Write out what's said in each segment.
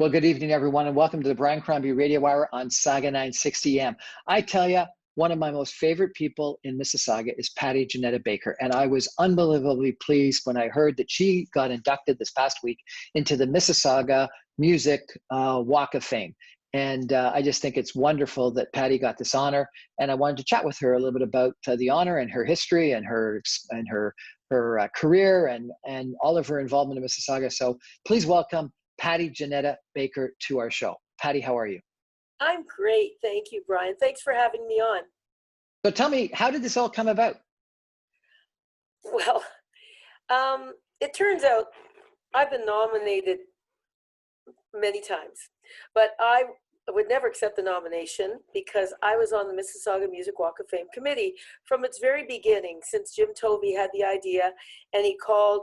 Well, good evening, everyone, and welcome to the Brian Crombie Radio Hour on Saga 960 AM. I tell you, one of my most favorite people in Mississauga is Patti Jannetta Baker, and I was unbelievably pleased when I heard that she got inducted this past week into the Mississauga Music Walk of Fame. And I just think it's wonderful that Patti got this honor, and I wanted to chat with her a little bit about the honor and her history and her career and all of her involvement in Mississauga. So please welcome Patti Jannetta Baker to our show. Patti, how are you? I'm great. Thank you, Brian. Thanks for having me on. So tell me, how did this all come about? Well, it turns out I've been nominated many times, but I would never accept the nomination because I was on the Mississauga Music Walk of Fame committee from its very beginning, since Jim Tovey had the idea, and he called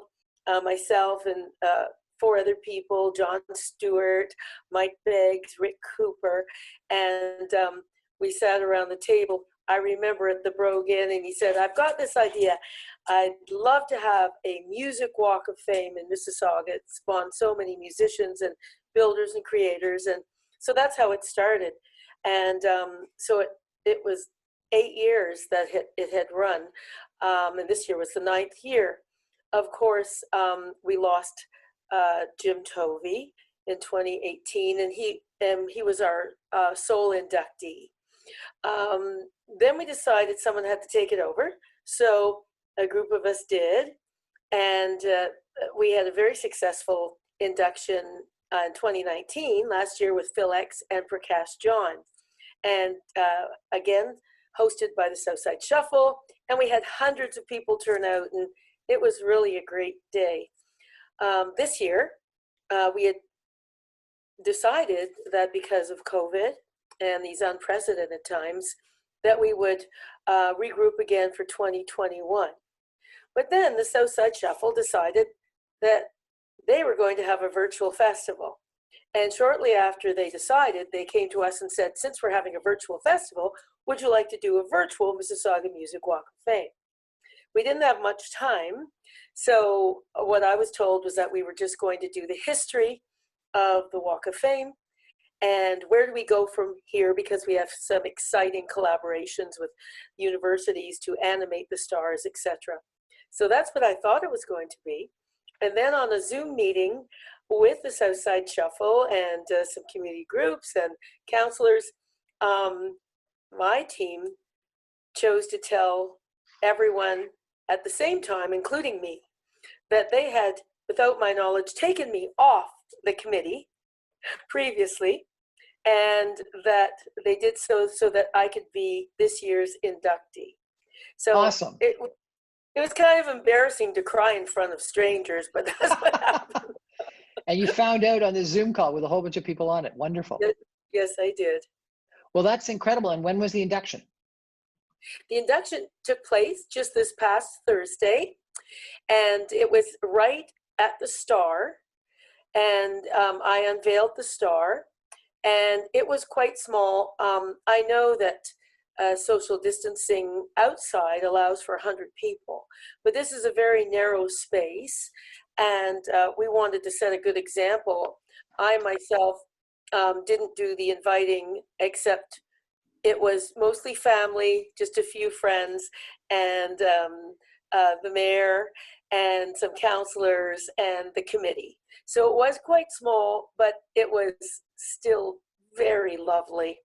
myself and four other people, John Stewart, Mike Beggs, Rick Cooper, and we sat around the table. I remember at the Brogan, and he said, I've got this idea. I'd love to have a music walk of fame in Mississauga. It spawned so many musicians and builders and creators, and so that's how it started. And so it was 8 years that it had run, and this year was the 9th year. Of course, we lost Jim Tovey in 2018, and he was our sole inductee. Then we decided someone had to take it over, so a group of us did, and we had a very successful induction in 2019, last year, with Phil X and Prakash John, and again hosted by the Southside Shuffle, and we had hundreds of people turn out, and it was really a great day. This year, we had decided that because of COVID and these unprecedented times, that we would regroup again for 2021. But then the Southside Shuffle decided that they were going to have a virtual festival. And shortly after they decided, they came to us and said, since we're having a virtual festival, would you like to do a virtual Mississauga Music Walk of Fame? We didn't have much time, so what I was told was that we were just going to do the history of the Walk of Fame and where do we go from here, because we have some exciting collaborations with universities to animate the stars, etc. So that's what I thought it was going to be. And then on a Zoom meeting with the Southside Shuffle and some community groups and counselors, my team chose to tell everyone at the same time, including me, that they had, without my knowledge, taken me off the committee previously, and that they did so that I could be this year's inductee. So awesome. It was kind of embarrassing to cry in front of strangers, but that's what happened. And you found out on the Zoom call with a whole bunch of people on it. Wonderful. Yes, I did. Well, that's incredible. And when was the induction? The induction took place just this past Thursday, and it was right at the Star, and I unveiled the Star, and it was quite small. I know that social distancing outside allows for 100 people, but this is a very narrow space, and we wanted to set a good example. I myself didn't do the inviting, except it was mostly family, just a few friends, and the mayor and some counselors and the committee. So it was quite small, but it was still very lovely.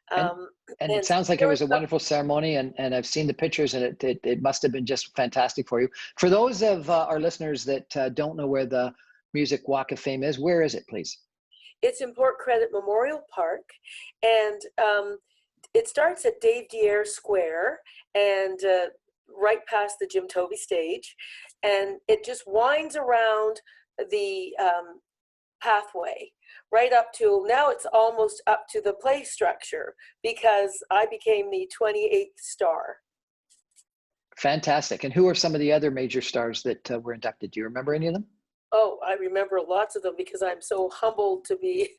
And it sounds like it was a wonderful ceremony, and I've seen the pictures, and it must have been just fantastic for you. For those of our listeners that don't know where the Music Walk of Fame is, where is it, please? It's in Port Credit Memorial Park, and it starts at Dave Dier Square and right past the Jim Tovey stage, and it just winds around the pathway right up to, now it's almost up to the play structure, because I became the 28th star. Fantastic. And who are some of the other major stars that were inducted? Do you remember any of them? Oh, I remember lots of them because I'm so humbled to be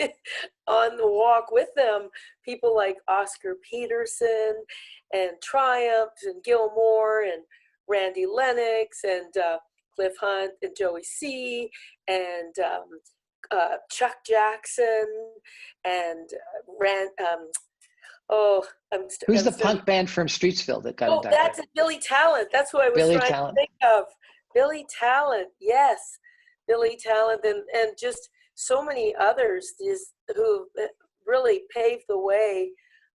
on the walk with them. People like Oscar Peterson and Triumph and Gilmore and Randy Lennox and Cliff Hunt and Joey C. and Chuck Jackson and oh, Who's I'm the starting. punk band from Streetsville that got Oh, inducted? that's Billy Talent. That's who I was Billy trying to Talent. think of. Billy Talent, yes, Billy Talent, and just so many others who really paved the way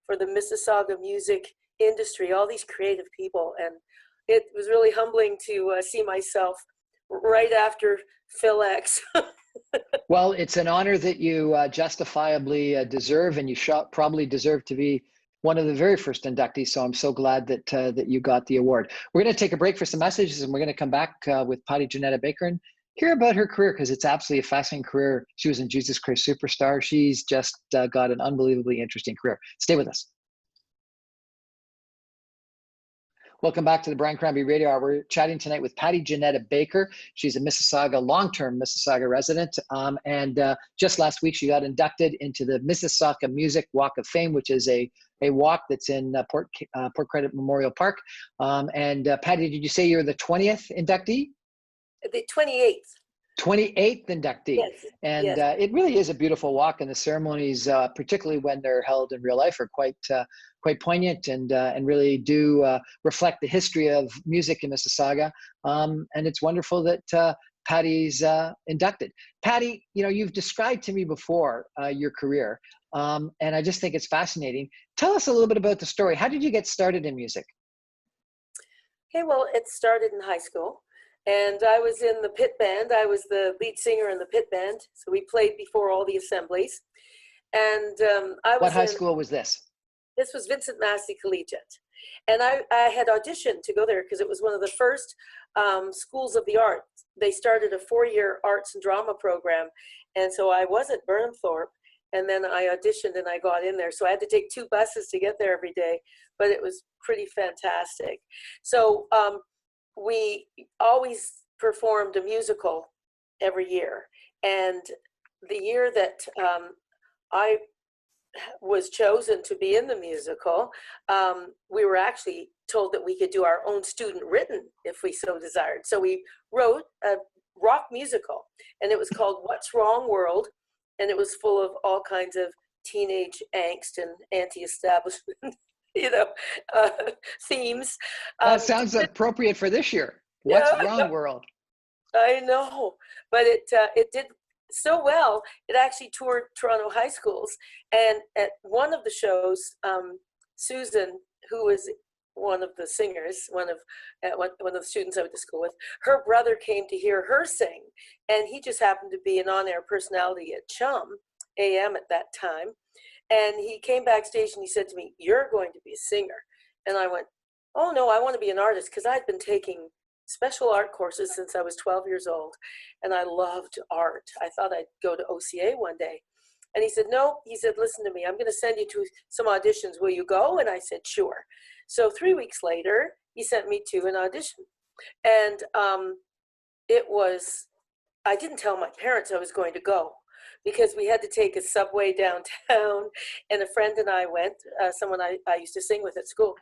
for the Mississauga music industry. All these creative people, and it was really humbling to see myself right after Phil X. Well, it's an honor that you justifiably deserve, and you probably deserve to be one of the very first inductees. So I'm so glad that that you got the award. We're going to take a break for some messages, and we're going to come back with Patti Jannetta Baker and hear about her career, because it's absolutely a fascinating career. She was in Jesus Christ Superstar. She's just got an unbelievably interesting career. Stay with us. Welcome back to the Brian Crombie Radio Hour. We're chatting tonight with Patti Jannetta Baker. She's a Mississauga, long-term Mississauga resident. And just last week, she got inducted into the Mississauga Music Walk of Fame, which is a walk that's in Port Credit Memorial Park. Patti, did you say you're the 20th inductee? The 28th. 28th inductee. Yes. And yes. It really is a beautiful walk, and the ceremonies, particularly when they're held in real life, are quite poignant and really do reflect the history of music in Mississauga. And it's wonderful that Patti's inducted. Patti, you've described to me before your career, and I just think it's fascinating. Tell us a little bit about the story. How did you get started in music? Okay, well, it started in high school. And I was in the pit band. I was the lead singer in the pit band. So we played before all the assemblies. And What high school was this? This was Vincent Massey Collegiate. And I had auditioned to go there because it was one of the first schools of the arts. They started a 4-year arts and drama program. And so I was at Burnhamthorpe. And then I auditioned and I got in there. So I had to take 2 buses to get there every day. But it was pretty fantastic. So we always performed a musical every year. And the year that I was chosen to be in the musical, we were actually told that we could do our own student written if we so desired. So we wrote a rock musical, and it was called What's Wrong World, and it was full of all kinds of teenage angst and anti-establishment themes. That sounds appropriate for this year. What's Wrong World? I know, but it did so well. It actually toured Toronto high schools, and at one of the shows, Susan, who was one of the singers, one of the students I went to school with, her brother came to hear her sing, and he just happened to be an on-air personality at Chum AM at that time. And he came backstage and he said to me, "You're going to be a singer." And I went, "Oh no, I want to be an artist," because I'd been taking special art courses since I was 12 years old. And I loved art. I thought I'd go to OCA one day. And he said, "No," he said, "Listen to me. I'm going to send you to some auditions. Will you go?" And I said, "Sure." So 3 weeks later, he sent me to an audition. And I didn't tell my parents I was going to go, because we had to take a subway downtown, and a friend and I went, someone I used to sing with at school.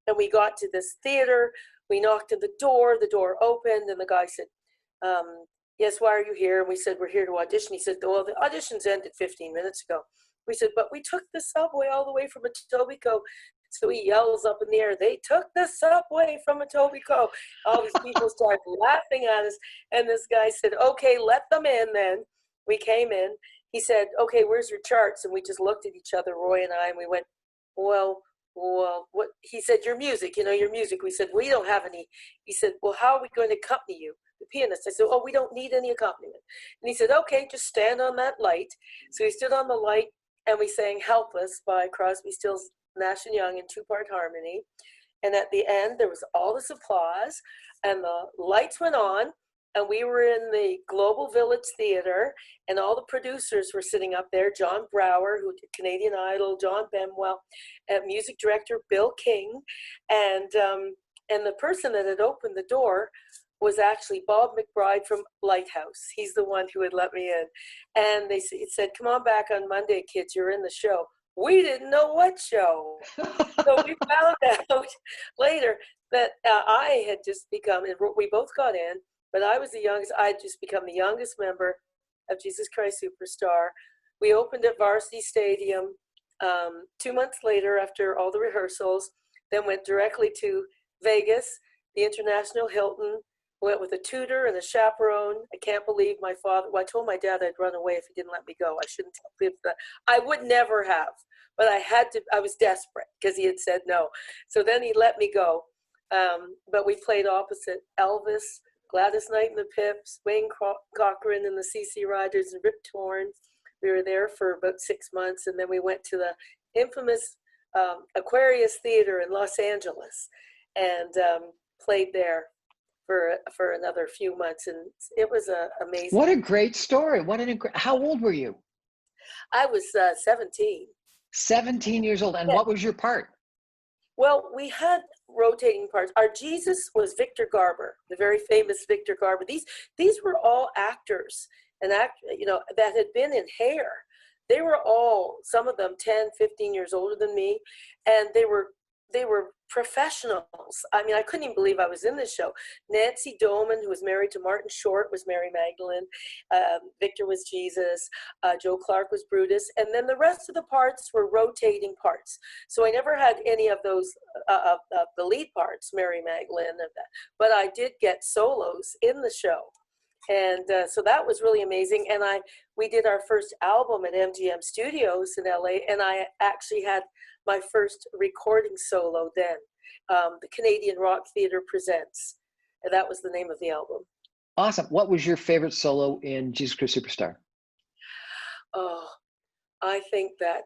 And we got to this theater, we knocked on the door opened, and the guy said, "Yes, why are you here?" And we said, "We're here to audition." He said, "Well, the auditions ended 15 minutes ago." We said, "But we took the subway all the way from Etobicoke." So he yells up in the air, "They took the subway from Etobicoke." All these people started laughing at us, and this guy said, "Okay, let them in then." We came in. He said, "Okay, where's your charts?" And we just looked at each other, Roy and I, and we went, well, what? He said, your music. We said, "We don't have any." He said, "Well, how are we going to accompany you?" The pianist. I said, "Oh, we don't need any accompaniment." And he said, "Okay, just stand on that light." So he stood on the light, and we sang "Helpless" by Crosby, Stills, Nash and Young in 2-part harmony. And at the end, there was all this applause, and the lights went on. And we were in the Global Village Theater, and all the producers were sitting up there. John Brower, who did Canadian Idol, John Benwell, and music director Bill King, and the person that had opened the door was actually Bob McBride from Lighthouse. He's the one who had let me in. And they said, "Come on back on Monday, kids, you're in the show." We didn't know what show. So we found out later that I had just become, and we both got in, but I was the youngest. I had just become the youngest member of Jesus Christ Superstar. We opened at Varsity Stadium 2 months later after all the rehearsals, then went directly to Vegas, the International Hilton, went with a tutor and a chaperone. I can't believe my father, well, I told my dad I'd run away if he didn't let me go. I shouldn't tell people that. I would never have, but I had to, I was desperate because he had said no. So then he let me go. But we played opposite Elvis, Gladys Knight and the Pips, Wayne Cochran and the CC Riders, and Rip Torn. We were there for about 6 months, and then we went to the infamous Aquarius Theater in Los Angeles and played there for another few months, and it was amazing. What a great story. How old were you? I was 17. 17 years old. And Yeah. What was your part? Well, we had rotating parts. Our Jesus was Victor Garber, the very famous Victor Garber. These were all actors and that had been in Hair. They were all, some of them 10, 15 years older than me, and they were professionals. I mean, I couldn't even believe I was in this show. Nancy Doman, who was married to Martin Short, was Mary Magdalene. Victor was Jesus. Joe Clark was Brutus. And then the rest of the parts were rotating parts. So I never had any of those, the lead parts, Mary Magdalene, but I did get solos in the show. And so that was really amazing. And we did our first album at MGM Studios in LA, and I actually had my first recording solo then, the Canadian Rock Theatre Presents. And that was the name of the album. Awesome. What was your favorite solo in Jesus Christ Superstar? Oh, I think that,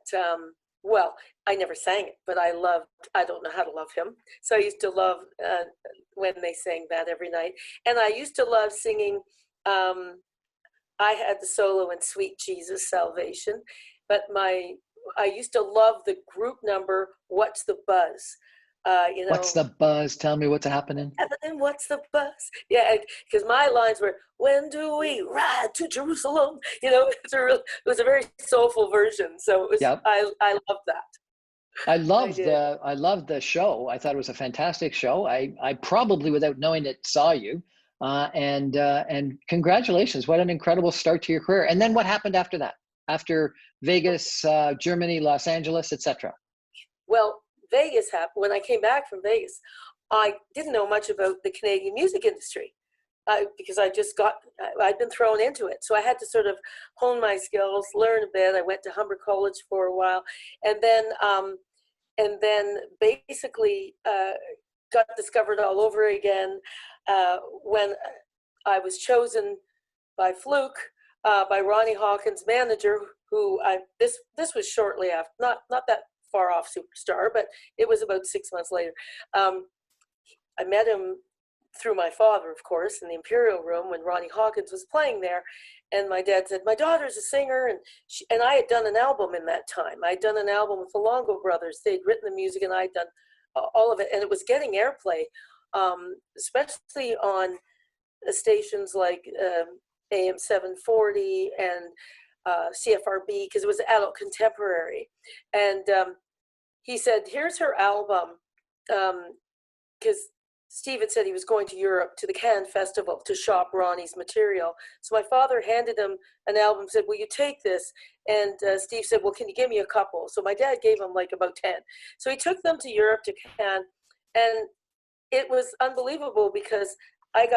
well, I never sang it, but I don't know how to love him. So I used to love when they sang that every night. And I used to love singing, I had the solo in Sweet Jesus Salvation, but I used to love the group number, What's the Buzz? What's the buzz? Tell me what's happening. And what's the buzz? Yeah, because my lines were, when do we ride to Jerusalem? It was a very soulful version. So it was, yep. I loved that. I loved the show. I thought it was a fantastic show. I probably, without knowing it, saw you. And congratulations. What an incredible start to your career. And then what happened after that? After Vegas, Germany, Los Angeles, etc. Well, Vegas happened. When I came back from Vegas, I didn't know much about the Canadian music industry because I'd been thrown into it. So I had to sort of hone my skills, learn a bit. I went to Humber College for a while, and then basically got discovered all over again when I was chosen by fluke by Ronnie Hawkins' manager, who this was shortly after, not that far off Superstar, but it was about 6 months later. I met him through my father, of course, in the Imperial Room when Ronnie Hawkins was playing there. And my dad said, my daughter's a singer. And I had done an album in that time. I'd done an album with the Longo Brothers. They'd written the music and I'd done all of it. And it was getting airplay, especially on stations like AM 740 and CFRB, because it was adult contemporary. And he said, here's her album, because Steve had said he was going to Europe to the Cannes Festival to shop Ronnie's material. So my father handed him an album, said, will you take this? And Steve said, well, can you give me a couple? So my dad gave him like about 10. So he took them to Europe, to Cannes, and it was unbelievable because I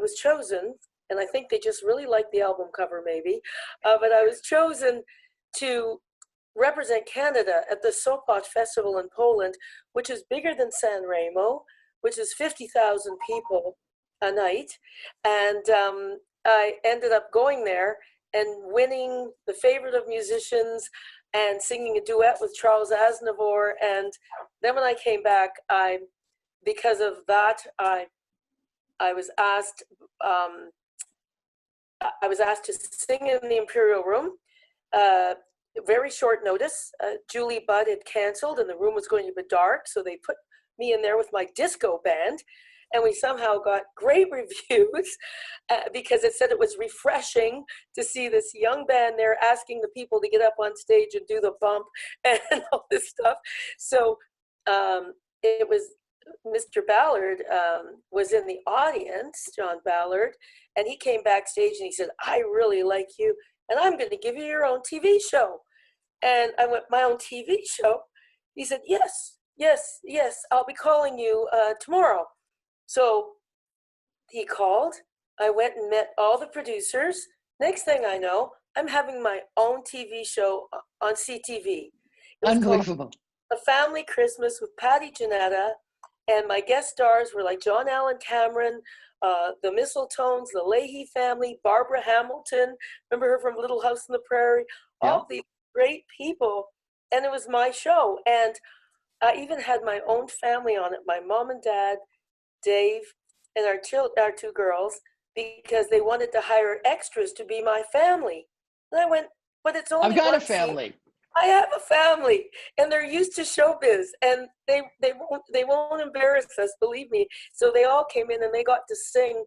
was chosen, and I think they just really liked the album cover maybe, but I was chosen to represent Canada at the Sopot Festival in Poland, which is bigger than San Remo, which is 50,000 people a night. And I ended up going there and winning the favorite of musicians and singing a duet with Charles Aznavour. And then when I came back, because of that, I was asked to sing in the Imperial Room. Very short notice. Julie Budd had canceled and the room was going to be dark, so they put me in there with my disco band, and we somehow got great reviews because it said it was refreshing to see this young band there asking the people to get up on stage and do the bump and all this stuff. So it was Mr. Ballard was in the audience, John Ballard, and he came backstage and he said, I really like you, and I'm going to give you your own TV show. And I went, my own TV show? He said, yes, yes, yes, I'll be calling you tomorrow. So he called. I went and met all the producers. Next thing I know, I'm having my own TV show on CTV. It was called Unbelievable. A Family Christmas with Patti, Jannetta, and my guest stars were like John Allen Cameron, the Mistletones, the Leahy family, Barbara Hamilton, remember her from Little House on the Prairie, Yeah. all these great people. And it was my show. And I even had my own family on it, my mom and dad, Dave, and our two girls, because they wanted to hire extras to be my family. And I went, but it's only I've got a one scene. family. I have a family, and they're used to showbiz, and they won't embarrass us, believe me. So they all came in and they got to sing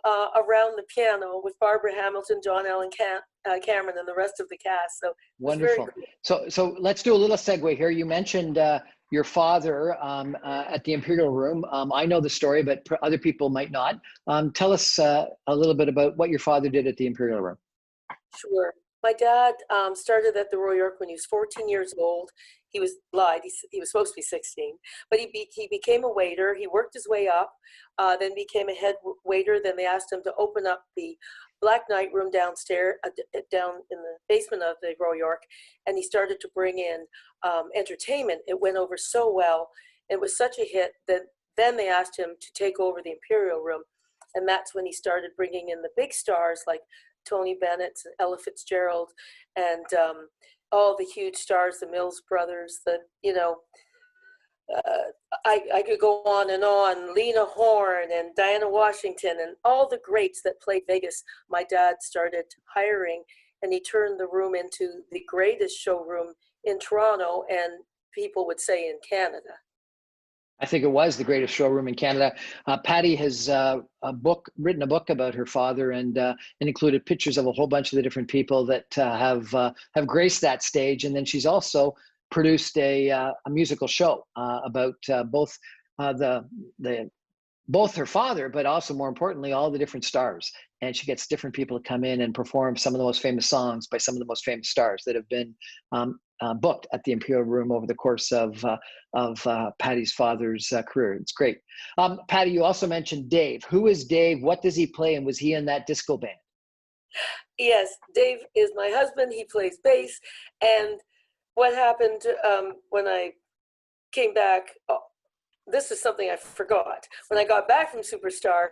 around the piano with Barbara Hamilton, John Allen Cameron, and the rest of the cast. So Wonderful. So let's do a little segue here. You mentioned your father at the Imperial Room. I know the story, but other people might not. Tell us a little bit about what your father did at the Imperial Room. Sure. My dad started at the Royal York when he was 14 years old. He was lied. He was supposed to be 16, but he became a waiter. He worked his way up, then became a head waiter. Then they asked him to open up the Black Knight Room downstairs, down in the basement of the Royal York, and he started to bring in entertainment. It went over so well. It was such a hit that then they asked him to take over the Imperial Room, and that's when he started bringing in the big stars like Tony Bennett and Ella Fitzgerald, and all the huge stars, the Mills brothers, I could go on and on, Lena Horne and Diana Washington and all the greats that played Vegas. My dad started hiring, and he turned the room into the greatest showroom in Toronto, and people would say in Canada. I think it was the greatest showroom in Canada. Patti has written a book about her father, and included pictures of a whole bunch of the different people that have graced that stage. And then she's also produced a musical show about both her father, but also more importantly, all the different stars. And she gets different people to come in and perform some of the most famous songs by some of the most famous stars that have been booked at the Imperial Room over the course of Patti's father's career. It's great. Patti, you also mentioned Dave. Who is Dave? What does he play? And was he in that disco band? Yes, Dave is my husband. He plays bass. And what happened when I came back, this is something I forgot. When I got back from Superstar,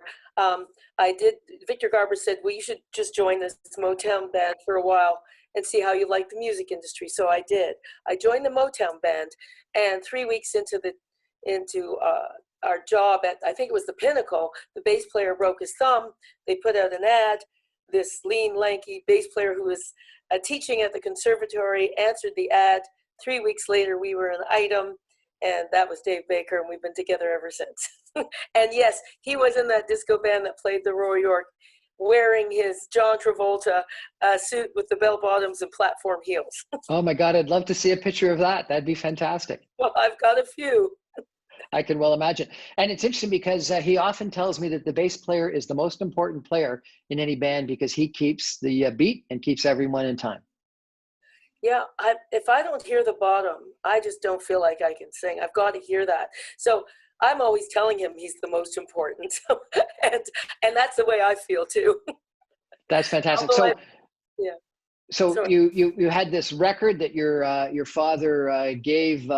Victor Garber said, well, you should just join this Motown band for a while and see how you like the music industry. So I did. I joined the Motown band, and 3 weeks into our job at, I think it was the Pinnacle, the bass player broke his thumb. They put out an ad. This lean, lanky bass player who was teaching at the conservatory answered the ad. 3 weeks later, we were an item, and that was Dave Baker, and we've been together ever since. And yes, he was in that disco band that played the Royal York, wearing his John Travolta suit with the bell bottoms and platform heels. Oh my God, I'd love to see a picture of that. That'd be fantastic. Well, I've got a few. I can well imagine. And it's interesting because he often tells me that the bass player is the most important player in any band because he keeps the beat and keeps everyone in time. Yeah, if I don't hear the bottom, I just don't feel like I can sing. I've got to hear that. So I'm always telling him he's the most important. and that's the way I feel too. That's fantastic. So you had this record that your father gave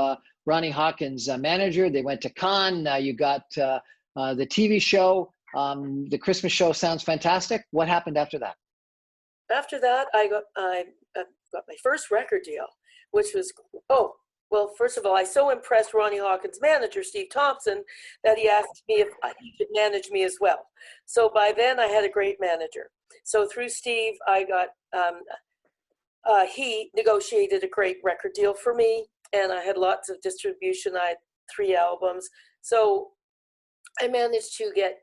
Ronnie Hawkins' manager. They went to Cannes. You got the TV show. The Christmas show sounds fantastic. What happened after that? After that, I got my first record deal, which was, well, first of all, I so impressed Ronnie Hawkins' manager, Steve Thompson, that he asked me if he could manage me as well. So by then I had a great manager. So through Steve, I got, he negotiated a great record deal for me, and I had lots of distribution. I had 3 albums. So I managed to get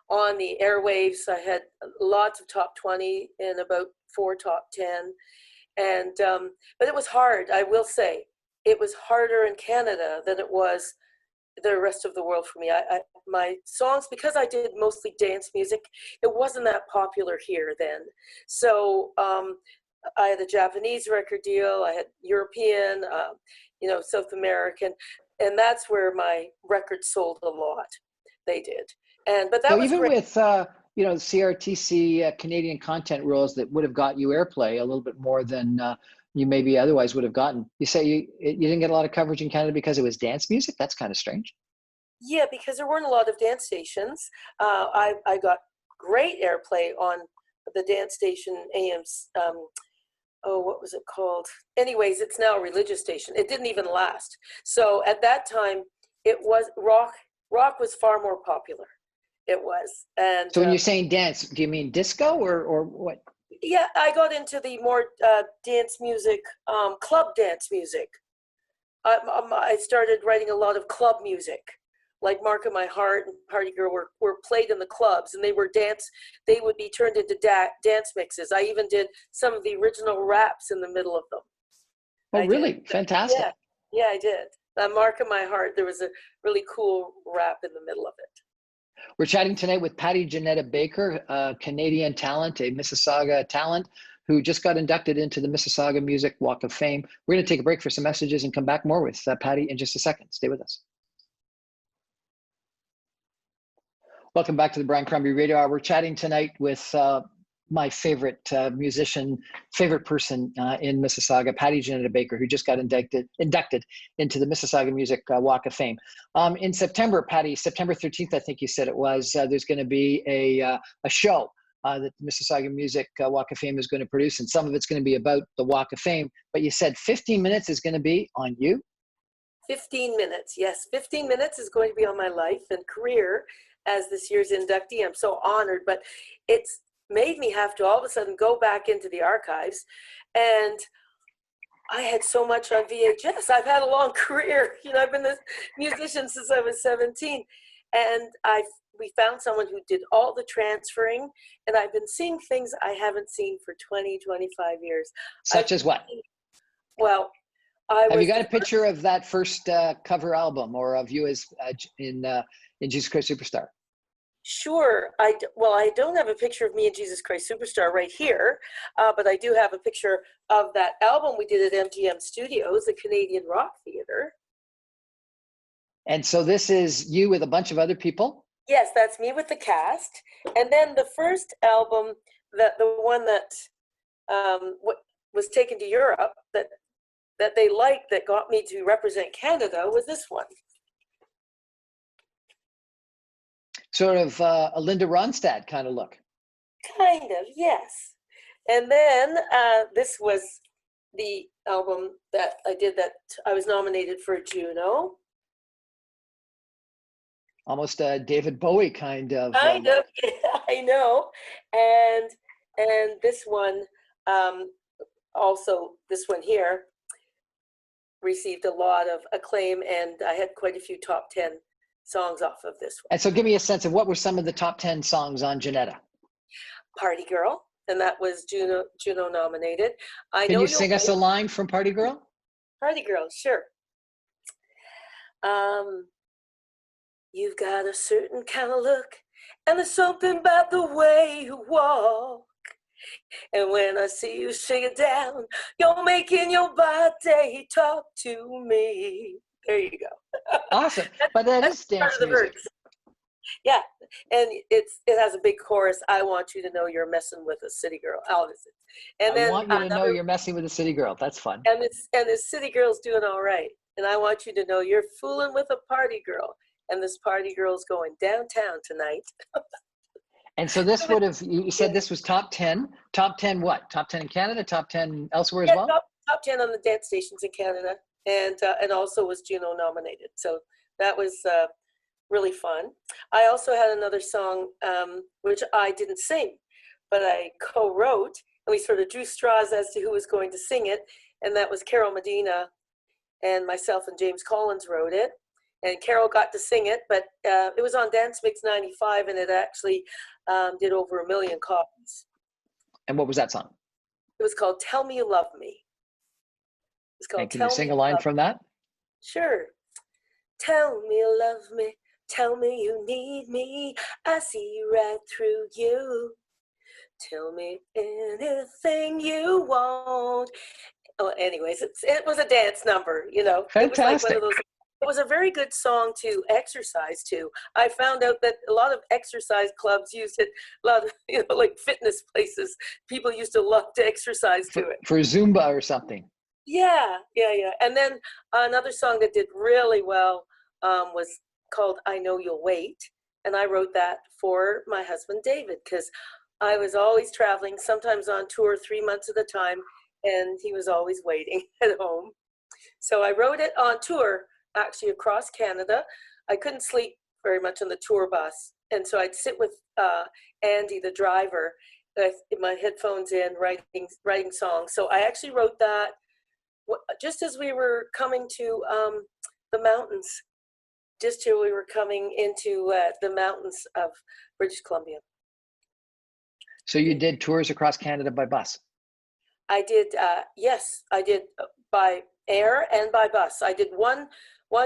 on the airwaves. I had lots of top 20 and about 4 top 10. And but it was hard, I will say. It was harder in Canada than it was the rest of the world for me. My songs, because I did mostly dance music, it wasn't that popular here then. So I had a Japanese record deal, I had European, South American, and that's where my records sold a lot. They did. But that So was even great. with CRTC Canadian content rules that would have got you airplay a little bit more than you maybe otherwise would have gotten. You say you didn't get a lot of coverage in Canada because it was dance music? That's kind of strange. Yeah, because there weren't a lot of dance stations. I got great airplay on the dance station AM's. What was it called? Anyways, it's now a religious station. It didn't even last. So at that time, it was rock. Rock was far more popular. It was. And so when you're saying dance, do you mean disco or what? Yeah, I got into the more dance music, club dance music. I started writing a lot of club music, like Mark of My Heart and Party Girl were played in the clubs, and they would be turned into dance mixes. I even did some of the original raps in the middle of them. Oh, really? Fantastic. Yeah, I did. Mark of My Heart, there was a really cool rap in the middle of it. We're chatting tonight with Patti Jannetta Baker, a Canadian talent, a Mississauga talent, who just got inducted into the Mississauga Music Walk of Fame. We're going to take a break for some messages and come back more with Patti in just a second. Stay with us. Welcome back to the Brian Crombie Radio Hour. We're chatting tonight with my favorite musician, favorite person in Mississauga, Patti Jannetta Baker, who just got inducted into the Mississauga Music Walk of Fame. In September, Patti, September 13th, I think you said it was, there's going to be a show that the Mississauga Music Walk of Fame is going to produce, and some of it's going to be about the Walk of Fame, but you said 15 minutes is going to be on you? 15 minutes, yes. 15 minutes is going to be on my life and career as this year's inductee. I'm so honored, but it's made me have to all of a sudden go back into the archives, and I had so much on VHS. I've had a long career. I've been a musician since I was 17, and we found someone who did all the transferring, and I've been seeing things I haven't seen for 20, 25 years. Such as what? Well, have you got a picture of that first cover album, or of you as in Jesus Christ Superstar? Sure. I don't have a picture of me and Jesus Christ Superstar right here, but I do have a picture of that album we did at MGM Studios, the Canadian Rock Theatre. And so this is you with a bunch of other people? Yes, that's me with the cast. And then the first album, the one that was taken to Europe, that they liked, that got me to represent Canada, was this one. Sort of a Linda Ronstadt kind of look. Kind of, yes. And then this was the album that I did that I was nominated for a Juno. Almost a David Bowie kind of. Kind of, yeah, I know. And this one, also this one here, received a lot of acclaim, and I had quite a few top 10 songs off of this one. And so give me a sense of what were some of the top 10 songs on Janetta? Party Girl, and that was Juno nominated. Can you sing us a line from Party Girl? Party Girl, sure. You've got a certain kind of look, and there's something about the way you walk. And when I see you shake it down, you're making your body talk to me. There you go. Awesome. But that is dance music. Yeah, and it has a big chorus. I want you to know you're messing with a city girl. And then I want you to know you're messing with a city girl. That's fun. And this city girl's doing all right. And I want you to know you're fooling with a party girl. And this party girl's going downtown tonight. And so this would have, you said this was top 10. Top 10 what? Top 10 in Canada? Top 10 elsewhere as well? Top 10 on the dance stations in Canada. And also was Juno nominated. So that was really fun. I also had another song, which I didn't sing, but I co-wrote. And we sort of drew straws as to who was going to sing it. And that was Carol Medina, and myself and James Collins wrote it. And Carol got to sing it, but it was on Dance Mix 95, and it actually did over 1 million copies. And what was that song? It was called Tell Me You Love Me. It's called and can you sing a line from that? Sure. Tell me you love me. Tell me you need me. I see right through you. Tell me anything you want. Oh, anyways, it was a dance number, you know. It was like one of Fantastic. those. It was a very good song to exercise to. I found out that a lot of exercise clubs used it. A lot of, you know, like fitness places, people used to love to exercise to it. For Zumba or something. Yeah, yeah, yeah. And then another song that did really well was called "I Know You'll Wait," and I wrote that for my husband David because I was always traveling, sometimes on tour 3 months at a time, and he was always waiting at home. So I wrote it on tour, actually across Canada. I couldn't sleep very much on the tour bus, and so I'd sit with Andy, the driver, with my headphones in, writing songs. So I actually wrote that just as we were coming to the mountains, just till we were coming into the mountains of British Columbia. So you did tours across Canada by bus? I did, yes, I did by air and by bus. I did one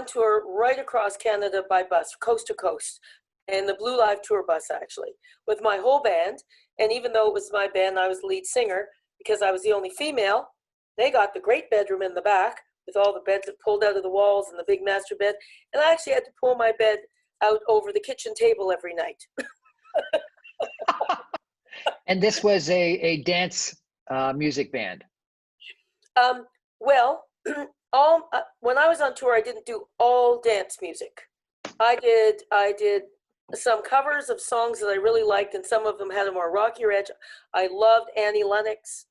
tour right across Canada by bus, coast to coast, and the Blue Live tour bus actually, with my whole band. And even though it was my band, I was the lead singer because I was the only female. They got the great bedroom in the back with all the beds that pulled out of the walls and the big master bed. And I actually had to pull my bed out over the kitchen table every night. And this was a dance music band? Well, when I was on tour, I didn't do all dance music. I did some covers of songs that I really liked, and some of them had a more rockier edge. I loved Annie Lennox.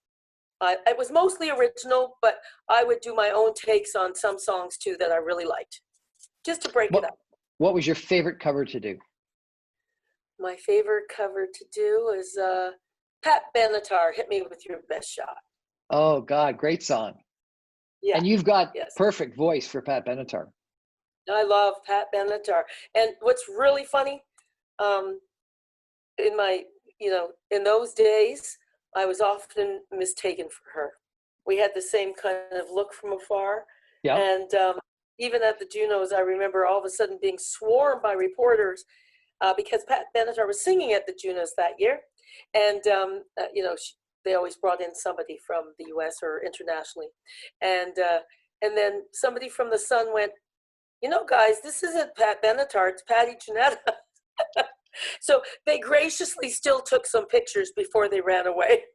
It was mostly original, but I would do my own takes on some songs too that I really liked, just to break it up. What was your favorite cover to do? My favorite cover to do is Pat Benatar, "Hit Me With Your Best Shot." Oh God, great song. Yeah. And you've got yes. perfect voice for Pat Benatar. I love Pat Benatar. And what's really funny, in my, in those days, I was often mistaken for her. We had the same kind of look from afar. Yeah. And even at the Junos, I remember all of a sudden being swarmed by reporters because Pat Benatar was singing at the Junos that year. And, they always brought in somebody from the US or internationally. And then somebody from the Sun went, guys, this isn't Pat Benatar, it's Patti Janetta. So they graciously still took some pictures before they ran away.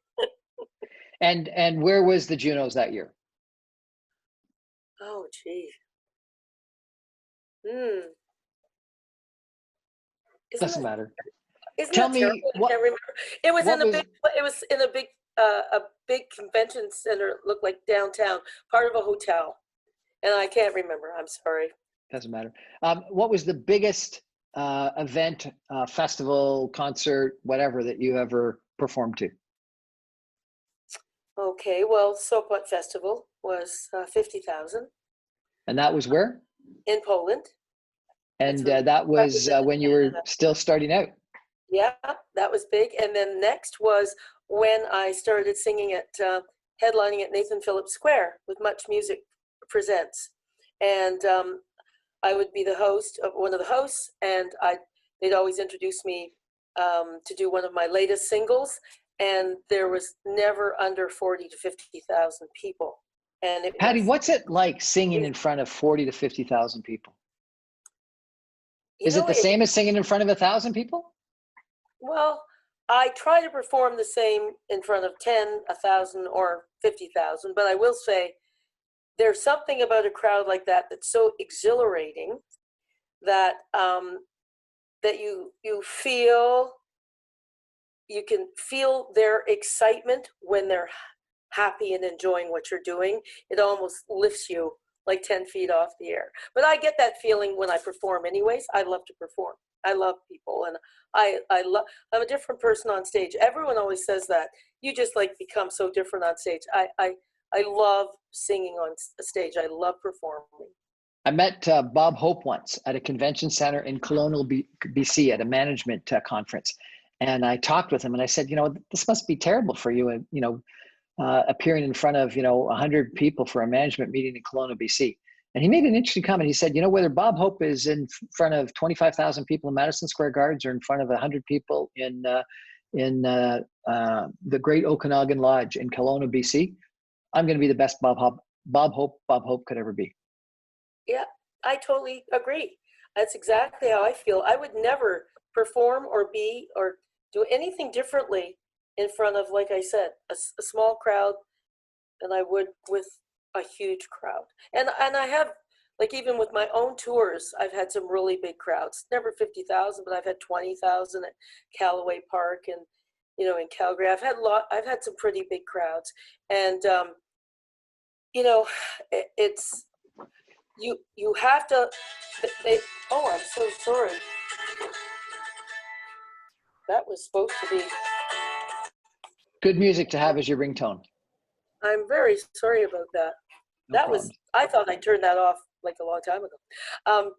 And where was the Junos that year? Oh, gee. Doesn't matter. Isn't Tell that me terrible? I can't remember. It was in a big convention center. It looked like downtown, part of a hotel, and I can't remember. I'm sorry. Doesn't matter. What was the biggest event, festival, concert, whatever that you ever performed to? Okay, well, Sopot Festival was 50,000. And that was where? In Poland. And that was when you were still starting out. Yeah, that was big. And then next was when I started singing at headlining at Nathan Phillips Square with Much Music Presents. And I would be the host of one of the hosts, and they'd always introduce me to do one of my latest singles. And there was never under 40 to 50,000 people. And Patti, what's it like singing in front of 40 to 50,000 people? Is it the same as singing in front of 1,000 people? Well, I try to perform the same in front of 10, 1,000, or 50,000, but I will say there's something about a crowd like that that's so exhilarating that that you can feel their excitement when they're happy and enjoying what you're doing. It almost lifts you like 10 feet off the air. But I get that feeling when I perform anyways. I love to perform. I love people, and I'm a different person on stage. Everyone always says that. You just become so different on stage. I love singing on stage. I love performing. I met Bob Hope once at a convention center in Kelowna, BC at a management conference. And I talked with him and I said, this must be terrible for you. And, appearing in front of, 100 people for a management meeting in Kelowna, BC. And he made an interesting comment. He said, whether Bob Hope is in front of 25,000 people in Madison Square Gardens or in front of 100 people in the Great Okanagan Lodge in Kelowna, BC, I'm going to be the best Bob Hope could ever be. Yeah, I totally agree. That's exactly how I feel. I would never perform or do anything differently in front of, like I said, a small crowd than I would with a huge crowd. And I have, like, even with my own tours, I've had some really big crowds. Never 50,000, but I've had 20,000 at Callaway Park and, in Calgary. I've had some pretty big crowds. And, it's, you have to, oh, I'm so sorry. That was supposed to be. Good music to have as your ringtone. I'm very sorry about that. No problem. I thought I turned that off like a long time ago.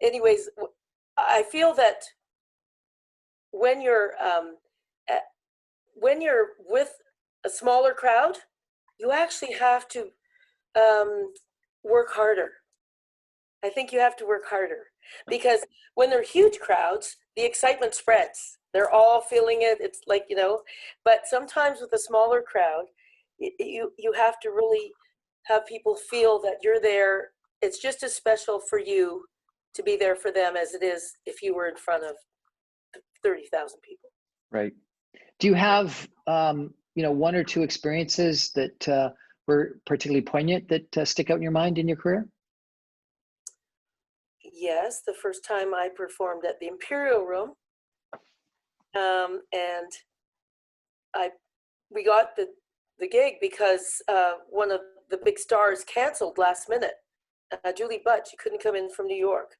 Anyways, I feel that when you're with a smaller crowd, you actually have to work harder. I think you have to work harder because when they're huge crowds, the excitement spreads. They're all feeling it. It's like, but sometimes with a smaller crowd, you have to really have people feel that you're there. It's just as special for you to be there for them as it is if you were in front of 30,000 people. Right. Do you have, one or two experiences that were particularly poignant that stick out in your mind in your career? Yes, the first time I performed at the Imperial Room, and we got the gig because one of the big stars canceled last minute. Julie Butt, she couldn't come in from New York,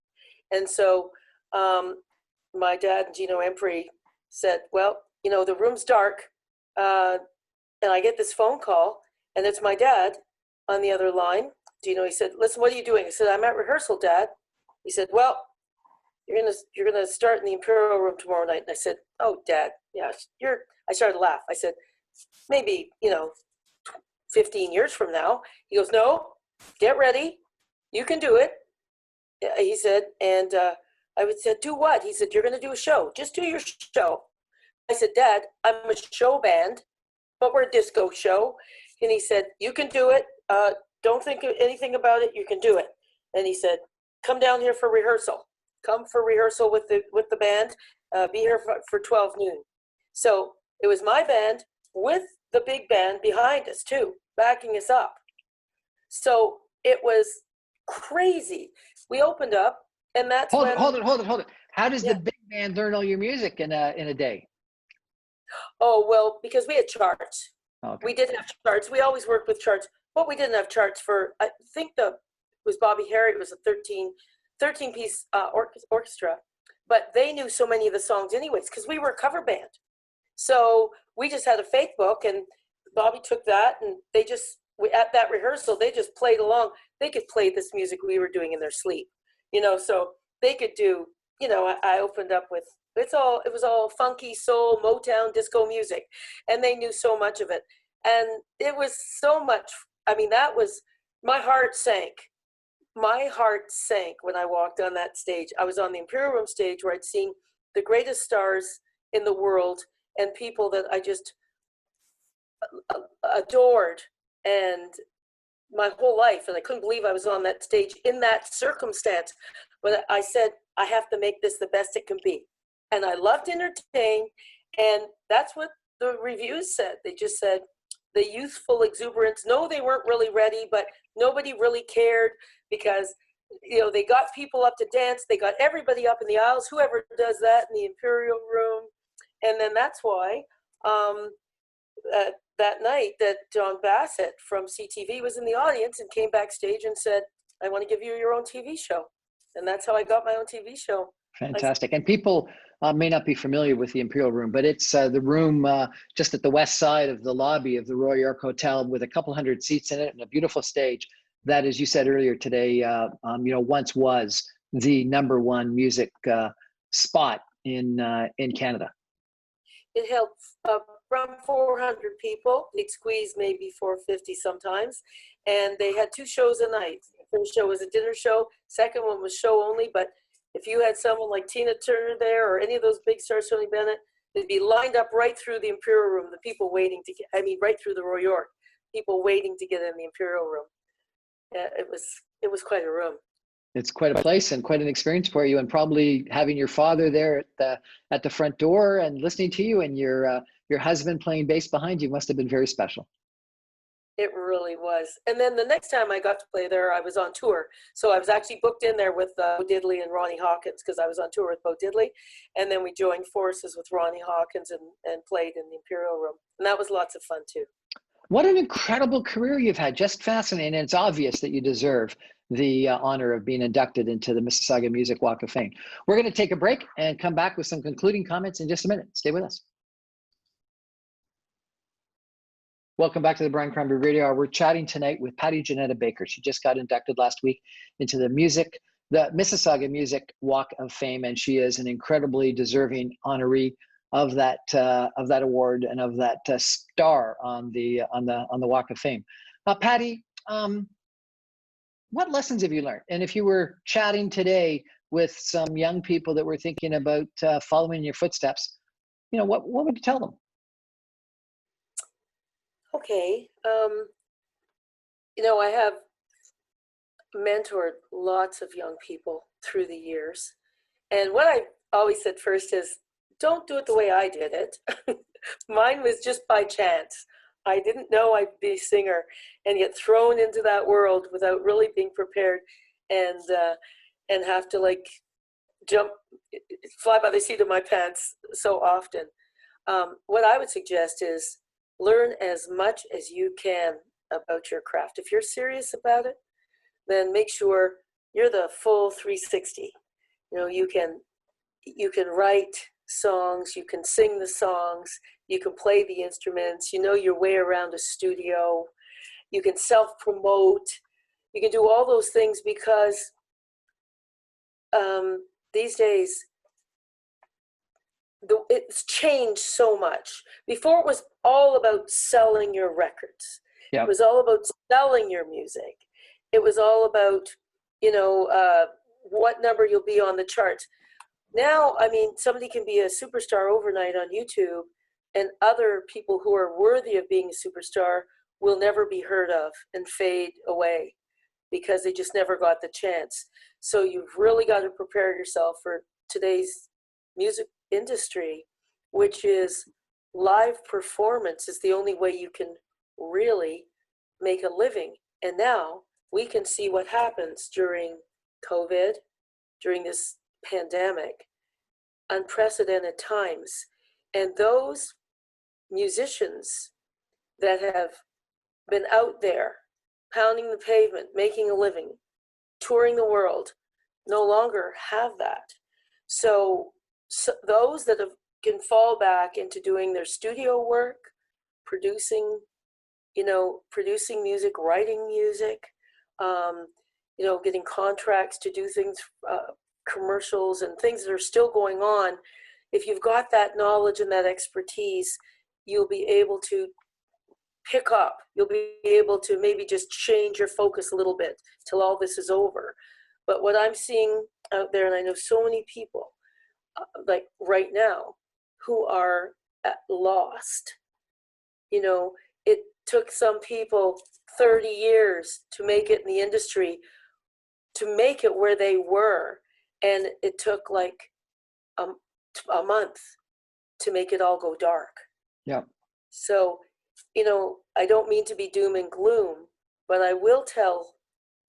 and so my dad and Gino Empri said, "Well, the room's dark," and I get this phone call, and it's my dad on the other line. Gino, he said, "Listen, what are you doing?" I said, "I'm at rehearsal, Dad." He said, "Well, you're gonna start in the Imperial Room tomorrow night." And I said, "Oh, Dad, yeah, I started to laugh. I said, "Maybe 15 years from now." He goes, "No, get ready, you can do it." He said, and I would say, "Do what?" He said, "You're gonna do a show. Just do your show." I said, "Dad, I'm a show band, but we're a disco show." And he said, "You can do it. Don't think anything about it. You can do it." And he said, "Come down here for rehearsal. Come for rehearsal with the band. Be here for 12 noon." So it was my band with the big band behind us too, backing us up. So it was crazy. We opened up, and that's Hold when. it. How does the big band learn all your music in a day? Oh, well, because we had charts. Okay. We did have charts. We always worked with charts, but we didn't have charts for, I think it was Bobby Harry. It was a 13-piece orchestra, but they knew so many of the songs anyways, because we were a cover band. So we just had a faith book, and Bobby took that, and at that rehearsal, they just played along. They could play this music we were doing in their sleep, so they could do, I opened up with, it was all funky, soul, Motown, disco music, and they knew so much of it. And it was so much, my heart sank. My heart sank when I walked on that stage. I was on the Imperial Room stage where I'd seen the greatest stars in the world and people that I just adored and my whole life. And I couldn't believe I was on that stage in that circumstance. But I said, I have to make this the best it can be. And I loved to entertain. And that's what the reviews said. They just said, the youthful exuberance. No, they weren't really ready, but nobody really cared because, they got people up to dance. They got everybody up in the aisles, whoever does that in the Imperial Room. And then that's why that night that John Bassett from CTV was in the audience and came backstage and said, "I want to give you your own TV show." And that's how I got my own TV show. Fantastic. And people may not be familiar with the Imperial Room, but it's the room just at the west side of the lobby of the Royal York Hotel with a couple hundred seats in it and a beautiful stage that, as you said earlier today, once was the #1 music spot in Canada. It held around 400 people. They'd squeeze maybe 450 sometimes. And they had 2 shows a night, first show was a dinner show. Second one was show only. But if you had someone like Tina Turner there or any of those big stars, Tony Bennett, they'd be lined up right through the Imperial Room. The people waiting to get, right through the Royal York. People waiting to get in the Imperial Room. It was quite a room. It's quite a place and quite an experience for you, and probably having your father there at the front door and listening to you, and your husband playing bass behind you must have been very special. It really was. And then the next time I got to play there, I was on tour. So I was actually booked in there with Bo Diddley and Ronnie Hawkins because I was on tour with Bo Diddley. And then we joined forces with Ronnie Hawkins and played in the Imperial Room. And that was lots of fun too. What an incredible career you've had. Just fascinating. And it's obvious that you deserve the honor of being inducted into the Mississauga Music Walk of Fame. We're going to take a break and come back with some concluding comments in just a minute. Stay with us. Welcome back to the Brian Crombie Radio Hour. We're chatting tonight with Patti Jannetta Baker. She just got inducted last week into the Mississauga Music Walk of Fame, and she is an incredibly deserving honoree of that award and of that star on the Walk of Fame. Patti, what lessons have you learned? And if you were chatting today with some young people that were thinking about following in your footsteps, what would you tell them? Okay. I have mentored lots of young people through the years. And what I always said first is, don't do it the way I did it. Mine was just by chance. I didn't know I'd be a singer and get thrown into that world without really being prepared and have to fly by the seat of my pants so often. What I would suggest is learn as much as you can about your craft. If you're serious about it, then make sure you're the full 360. You can write songs, you can sing the songs, you can play the instruments, you know your way around a studio, you can self-promote, you can do all those things because these days it's changed so much. Before it was all about selling your records. Yep. It was all about selling your music. It was all about, what number you'll be on the charts. Now, somebody can be a superstar overnight on YouTube, and other people who are worthy of being a superstar will never be heard of and fade away because they just never got the chance. So you've really got to prepare yourself for today's music industry, which is live performance is the only way you can really make a living. And now we can see what happens during COVID, during this pandemic, unprecedented times. And those musicians that have been out there pounding the pavement, making a living, touring the world, no longer have that. So those that can fall back into doing their studio work, producing music, writing music, getting contracts to do things, commercials and things that are still going on. If you've got that knowledge and that expertise, you'll be able to pick up. You'll be able to maybe just change your focus a little bit till all this is over. But what I'm seeing out there, and I know so many people, like right now, who are lost. It took some people 30 years to make it in the industry, to make it where they were. And it took like a month to make it all go dark. Yeah. So, I don't mean to be doom and gloom, but I will tell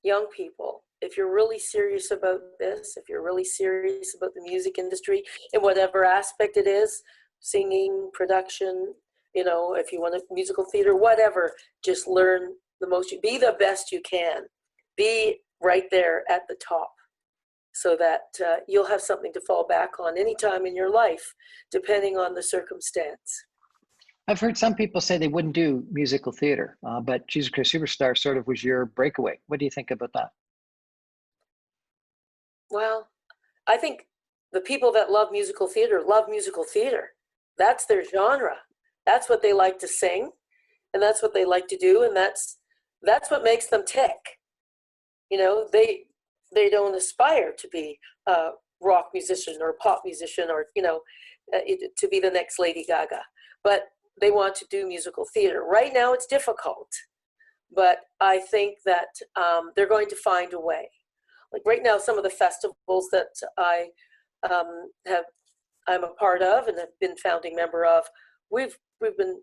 young people, if you're really serious about this, if you're really serious about the music industry in whatever aspect it is, singing, production, if you want a musical theater, whatever, just learn the most, be the best you can, be right there at the top so that you'll have something to fall back on anytime in your life, depending on the circumstance. I've heard some people say they wouldn't do musical theater, but Jesus Christ Superstar sort of was your breakaway. What do you think about that? Well, I think the people that love musical theater. That's their genre. That's what they like to sing, and that's what they like to do, and that's what makes them tick. You know, they don't aspire to be a rock musician or a pop musician or, you know, to be the next Lady Gaga, but they want to do musical theater. Right now it's difficult, but I think that they're going to find a way. Like right now, some of the festivals that I'm a part of and have been founding member of, we've been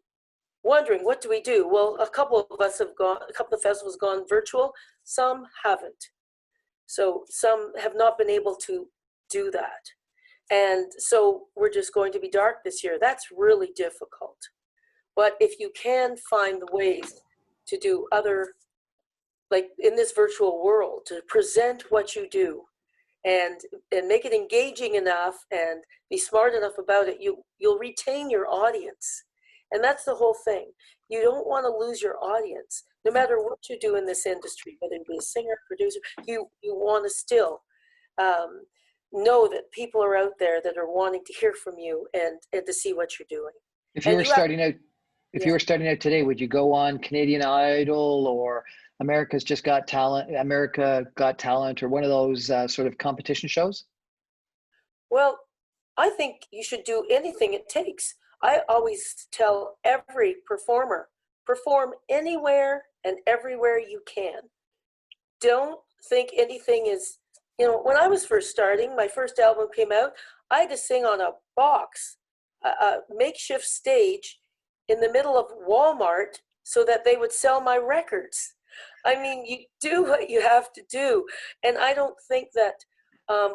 wondering, what do we do? Well, a couple of festivals have gone virtual, some haven't. So some have not been able to do that. And so we're just going to be dark this year. That's really difficult. But if you can find the ways to do other, like in this virtual world, to present what you do and make it engaging enough and be smart enough about it, you'll retain your audience. And that's the whole thing. You don't want to lose your audience. No matter what you do in this industry, whether you be a singer, producer, you want to still know that people are out there that are wanting to hear from you and to see what you're doing. If you were starting out, you were starting out today, would you go on Canadian Idol or America Got Talent, or one of those sort of competition shows? Well, I think you should do anything it takes. I always tell every performer, perform anywhere and everywhere you can. Don't think anything is, you know, when I was first starting, my first album came out, I had to sing on a box, a makeshift stage in the middle of Walmart so that they would sell my records. I mean, you do what you have to do. And I don't think that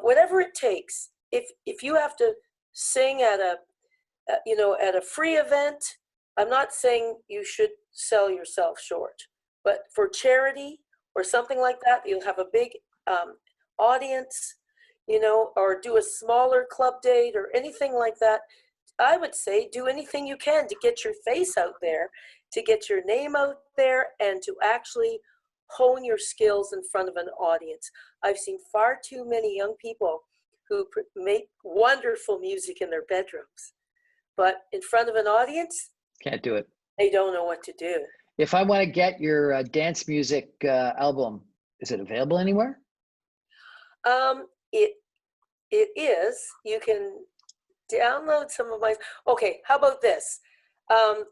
whatever it takes, if you have to sing at a free event, I'm not saying you should sell yourself short, but for charity or something like that, you'll have a big audience, you know, or do a smaller club date or anything like that. I would say do anything you can to get your face out there, to get your name out there, and to actually hone your skills in front of an audience. I've seen far too many young people who make wonderful music in their bedrooms, but in front of an audience, can't do it. They don't know what to do. If I want to get your dance music album, is it available anywhere? It is. You can download some of my. Okay, how about this?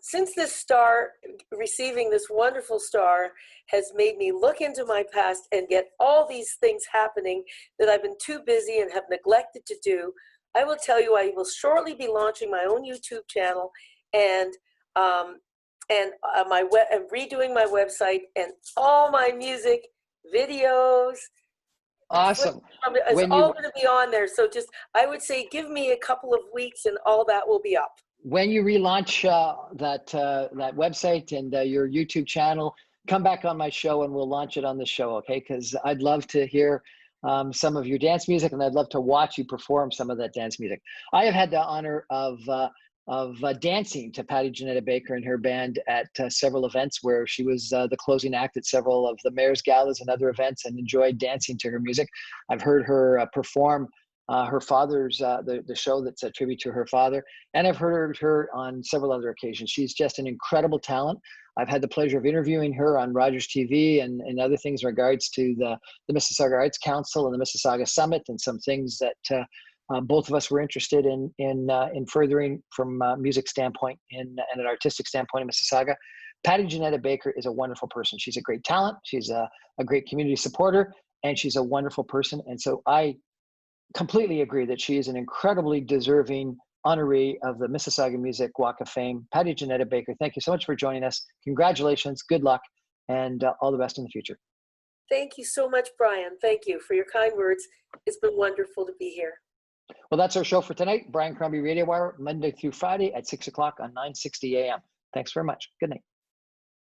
Since this star, receiving this wonderful star, has made me look into my past and get all these things happening that I've been too busy and have neglected to do, I will tell you I will shortly be launching my own YouTube channel and redoing my website and all my music videos. Awesome. It's all going to be on there. So just, I would say, give me a couple of weeks and all that will be up. When you relaunch that website and your YouTube channel, come back on my show and we'll launch it on the show, okay? Because I'd love to hear some of your dance music and I'd love to watch you perform some of that dance music. I have had the honor of dancing to Patti Jannetta Baker and her band at several events where she was the closing act at several of the mayor's galas and other events, and enjoyed dancing to her music. I've heard her perform her father's, the show that's a tribute to her father, and I've heard her on several other occasions. She's just an incredible talent. I've had the pleasure of interviewing her on Rogers TV and other things in regards to the Mississauga Arts Council and the Mississauga Summit, and some things that both of us were interested in furthering from a music standpoint and an artistic standpoint in Mississauga. Patti Jannetta Baker is a wonderful person. She's a great talent. She's a great community supporter, and she's a wonderful person. And so I completely agree that she is an incredibly deserving honoree of the Mississauga Music Walk of Fame. Patti Jannetta Baker, thank you so much for joining us. Congratulations, good luck, and all the best in the future. Thank you so much, Brian. Thank you for your kind words. It's been wonderful to be here. Well, that's our show for tonight. Brian Crombie Radio Wire, Monday through Friday at 6 o'clock on 960 AM. Thanks very much. Good night.